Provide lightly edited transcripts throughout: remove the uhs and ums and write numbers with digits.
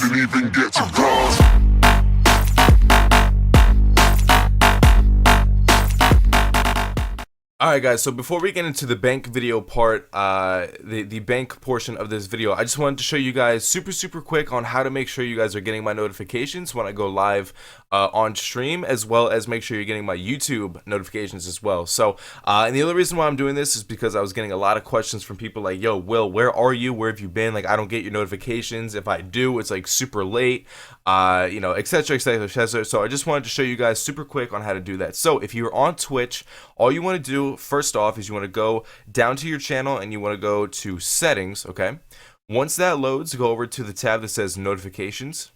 can even get to cross. Alright guys, so before we get into the bank video part, the bank portion of this video, I just wanted to show you guys super quick on how to make sure you guys are getting my notifications when I go live on stream, as well as make sure you're getting my YouTube notifications as well. So, and the other reason why I'm doing this is because I was getting a lot of questions from people like, yo, Will, where are you? Where have you been? Like, I don't get your notifications. If I do, it's like super late, you know, etc, etc. So I just wanted to show you guys super quick on how to do that. So if you're on Twitch, all you want to do first off is you want to go down to your channel and you want to go to settings. Okay, once that loads, go over to the tab that says notifications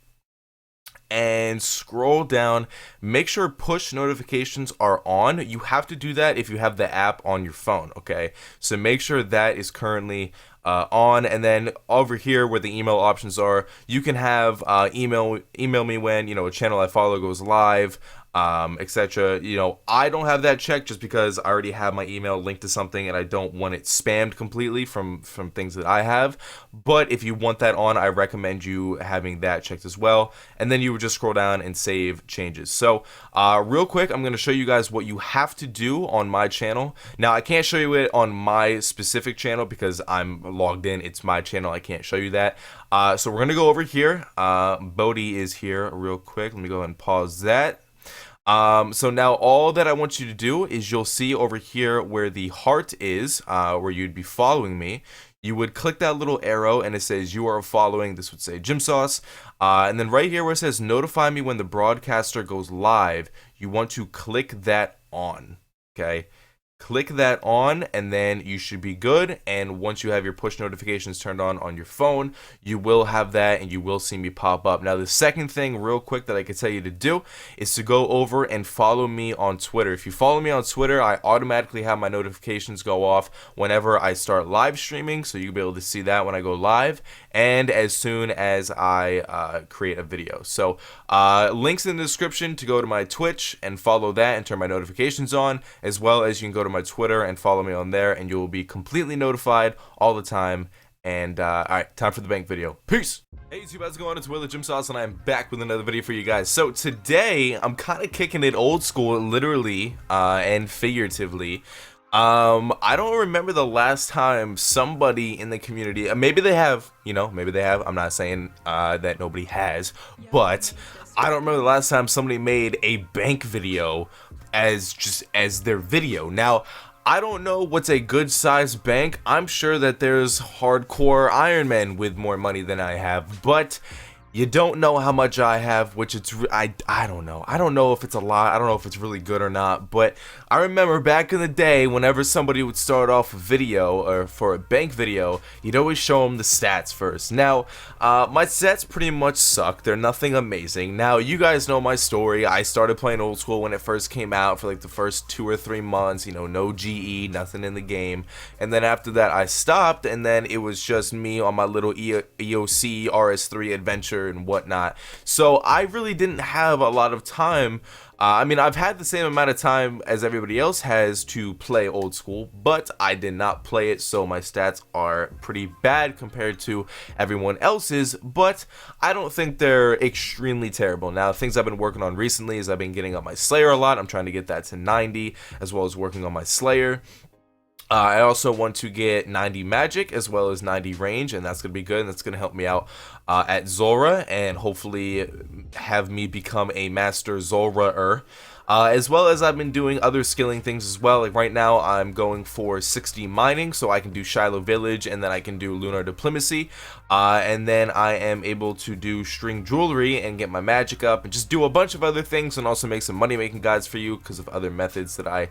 and scroll down. Make sure push notifications are on. You have to do that if you have the app on your phone. Okay, so make sure that is currently on, and then over here where the email options are, you can have email me when, you know, a channel I follow goes live, etc. You know, I don't have that checked just because I already have my email linked to something and I don't want it spammed completely from things that I have. But if you want that on, I recommend you having that checked as well, and then you would just scroll down and save changes. So real quick, I'm going to show you guys what you have to do on my channel. Now I can't show you it on my specific channel because I'm logged in. It's my channel, I can't show you that. So we're gonna go over here. Bodhi is here real quick. Let me go ahead and pause that. So now all that I want you to do is you'll see over here where the heart is, where you'd be following me. You would click that little arrow and it says you are following. This would say Gym Sauce. And then right here where it says notify me when the broadcaster goes live, you want to click that on. Okay, click that on and then you should be good. And once you have your push notifications turned on your phone, you will have that and you will see me pop up. Now the second thing real quick that I could tell you to do is to go over and follow me on Twitter. If you follow me on Twitter, I automatically have my notifications go off whenever I start live streaming, so you'll be able to see that when I go live and as soon as I create a video. So links in the description to go to my Twitch and follow that and turn my notifications on, as well as you can go to my Twitter and follow me on there and you will be completely notified all the time. And alright, time for the bank video. Peace! Hey YouTube, how's it going? It's Will the Gym Sauce and I'm back with another video for you guys. So today I'm kind of kicking it old school, literally and figuratively. I don't remember the last time somebody in the community, maybe they have, you know, maybe they have, I'm not saying that nobody has, but I don't remember the last time somebody made a bank video as their video. Now, I don't know what's a good sized bank. I'm sure that there's hardcore Iron Men with more money than I have, but you don't know how much I have, which I don't know. I don't know if it's a lot. I don't know if it's really good or not. But I remember back in the day, whenever somebody would start off a video or for a bank video, you'd always show them the stats first. Now, my stats pretty much suck. They're nothing amazing. Now, you guys know my story. I started playing Old School when it first came out for like the first 2 or 3 months. You know, no GE, nothing in the game. And then after that, I stopped, and then it was just me on my little EOC RS3 adventure and whatnot. So I really didn't have a lot of time. I mean, I've had the same amount of time as everybody else has to play Old School, but I did not play it, so my stats are pretty bad compared to everyone else's, but I don't think they're extremely terrible. Now, things I've been working on recently is I've been getting up my Slayer a lot. I'm trying to get that to 90, as well as working on my Slayer. I also want to get 90 magic as well as 90 range, and that's going to be good, and that's going to help me out at Zora and hopefully have me become a master Zora-er. As well as I've been doing other skilling things as well. Like right now I'm going for 60 mining, so I can do Shiloh Village and then I can do Lunar Diplomacy, and then I am able to do string jewelry and get my magic up and just do a bunch of other things, and also make some money making guides for you because of other methods that I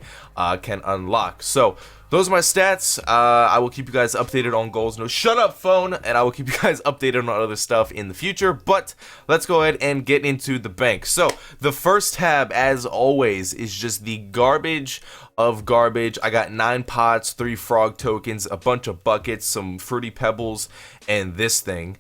can unlock. So those are my stats. I will keep you guys updated on goals. No, shut up, phone. And I will keep you guys updated on other stuff in the future. But let's go ahead and get into the bank. So the first tab, as always, is just the garbage of garbage. I got 9 pots, 3 frog tokens, a bunch of buckets, some fruity pebbles, and this thing,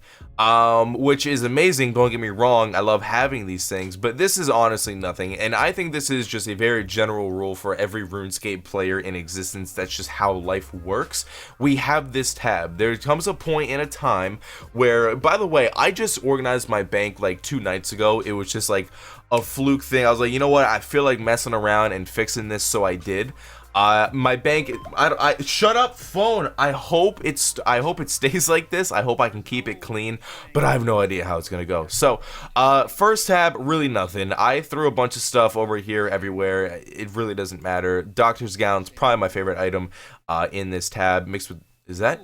which is amazing. Don't get me wrong, I love having these things, but this is honestly nothing, and I think this is just a very general rule for every RuneScape player in existence. That's just how life works. We have this tab. There comes a point in a time where, by the way, I just organized my bank like 2 nights ago. It was just like a fluke thing. I was like, you know what, I feel like messing around and fixing this, so I did. My bank, I shut up phone. I hope it stays like this. I hope I can keep it clean, but I have no idea how it's gonna go. So first tab, really nothing. I threw a bunch of stuff over here everywhere. It really doesn't matter. Doctor's gown's probably my favorite item in this tab, mixed with, is that?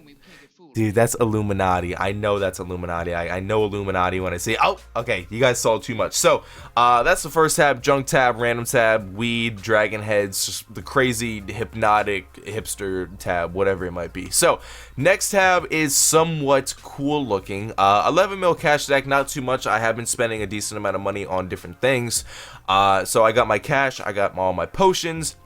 Dude, that's Illuminati. I know that's Illuminati. I know Illuminati when I see. Oh, okay. You guys saw too much. So, that's the first tab. Junk tab, random tab, weed, dragon heads, just the crazy hypnotic hipster tab, whatever it might be. So, next tab is somewhat cool looking. 11 mil cash stack, not too much. I have been spending a decent amount of money on different things. So I got my cash. I got all my potions.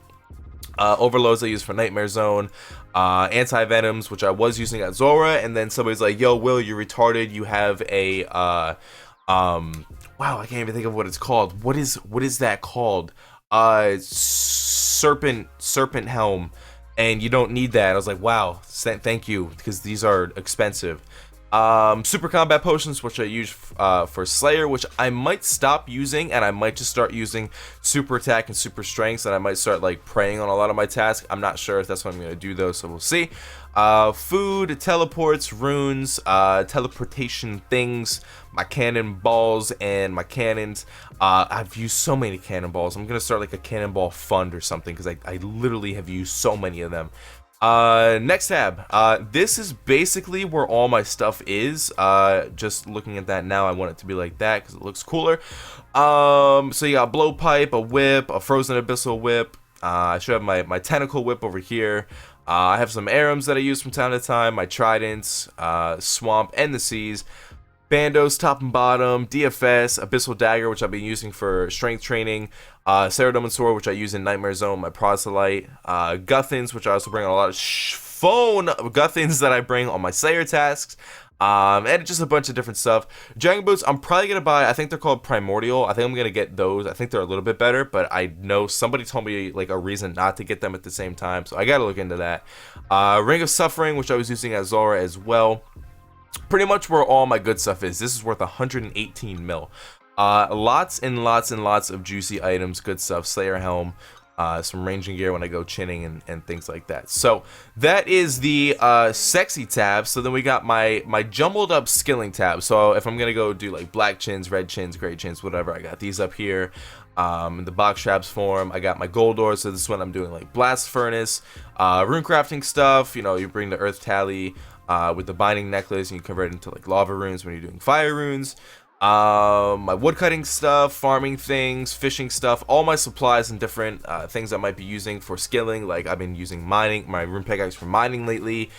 Overloads I use for Nightmare Zone, anti-venoms, which I was using at Zora, and then somebody's like, yo, Will, you're retarded, you have a, wow, I can't even think of what it's called. What is that called? Serpent helm, and you don't need that. I was like, wow, thank you, because these are expensive. Super combat potions, which I use for Slayer, which I might stop using, and I might just start using super attack and super strengths, and I might start like preying on a lot of my tasks. I'm not sure if that's what I'm gonna do though, so we'll see. Food, teleports, runes, teleportation things, my cannonballs and my cannons. I've used so many cannonballs. I'm gonna start like a cannonball fund or something, because I literally have used so many of them. Next tab, this is basically where all my stuff is. Just looking at that now, I want it to be like that because it looks cooler. So you got blowpipe, a whip, a frozen abyssal whip. I should have my tentacle whip over here. I have some arrows that I use from time to time, my tridents, swamp, and the seas. Bandos, top and bottom, DFS, Abyssal Dagger, which I've been using for strength training, Ceradon Sword, which I use in Nightmare Zone, my Proselyte, Guthins, which I also bring on a lot of phone Guthins that I bring on my Slayer tasks, and just a bunch of different stuff. Dragon Boots, I'm probably going to buy, I think they're called Primordial. I think I'm going to get those. I think they're a little bit better, but I know somebody told me like a reason not to get them at the same time, so I got to look into that. Ring of Suffering, which I was using at Zora as well. Pretty much where all my good stuff is. This is worth 118 mil. Lots and lots and lots of juicy items, good stuff. Slayer helm, some ranging gear when I go chinning and things like that. So that is the sexy tab. So then we got my jumbled up skilling tab. So if I'm gonna go do like black chins, red chins, gray chins, whatever, I got these up here. In the box traps form, I got my gold ore, so this is when I'm doing like blast furnace, rune crafting stuff. You know, you bring the earth tally with the binding necklace, and you convert it into like lava runes when you're doing fire runes. My woodcutting stuff, farming things, fishing stuff, all my supplies and different things I might be using for skilling. Like I've been using mining, my rune pickaxe for mining lately.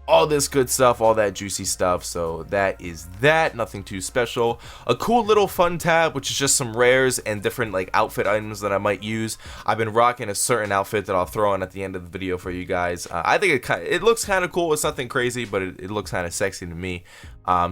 All this good stuff, all that juicy stuff. So that is that, nothing too special. A cool little fun tab, which is just some rares and different like outfit items that I might use. I've been rocking a certain outfit that I'll throw on at the end of the video for you guys. I think it looks kind of cool. It's nothing crazy, but it looks kind of sexy to me.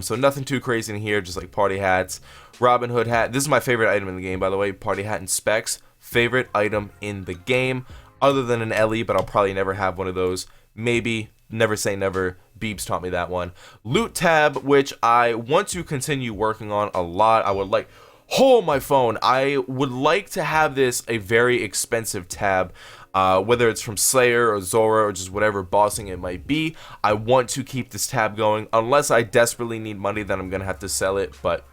So nothing too crazy in here, just like party hats, Robin Hood hat. This is my favorite item in the game, by the way, party hat and specs. Favorite item in the game, other than an Ellie, but I'll probably never have one of those. Maybe. Never say never. Beebs taught me that one. Loot tab, which I want to continue working on a lot. I would like, hold my phone. I would like to have this a very expensive tab, whether it's from Slayer or Zora or just whatever bossing it might be. I want to keep this tab going. Unless I desperately need money, then I'm gonna have to sell it, but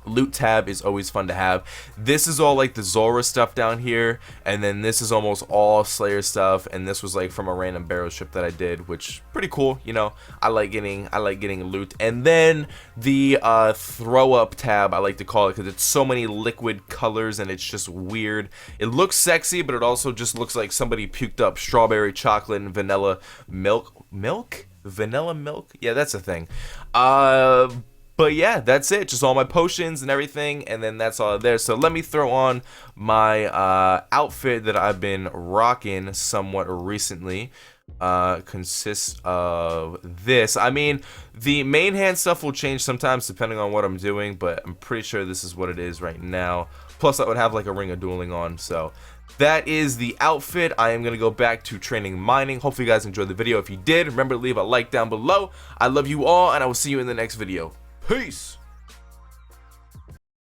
loot tab is always fun to have. This is all like the Zora stuff down here, and then this is almost all Slayer stuff, and this was like from a random barrel ship that I did, which pretty cool, you know. I like getting loot. And then the throw up tab, I like to call it, because it's so many liquid colors and it's just weird. It looks sexy, but it also just looks like somebody puked up strawberry, chocolate, and vanilla milk. Vanilla milk? Yeah, that's a thing. But yeah, that's it. Just all my potions and everything, and then that's all there. So let me throw on my outfit that I've been rocking somewhat recently. Consists of this. I mean, the main hand stuff will change sometimes depending on what I'm doing, but I'm pretty sure this is what it is right now. Plus, I would have like a ring of dueling on, so that is the outfit. I am going to go back to training mining. Hopefully you guys enjoyed the video. If you did, remember to leave a like down below. I love you all, and I will see you in the next video. Peace!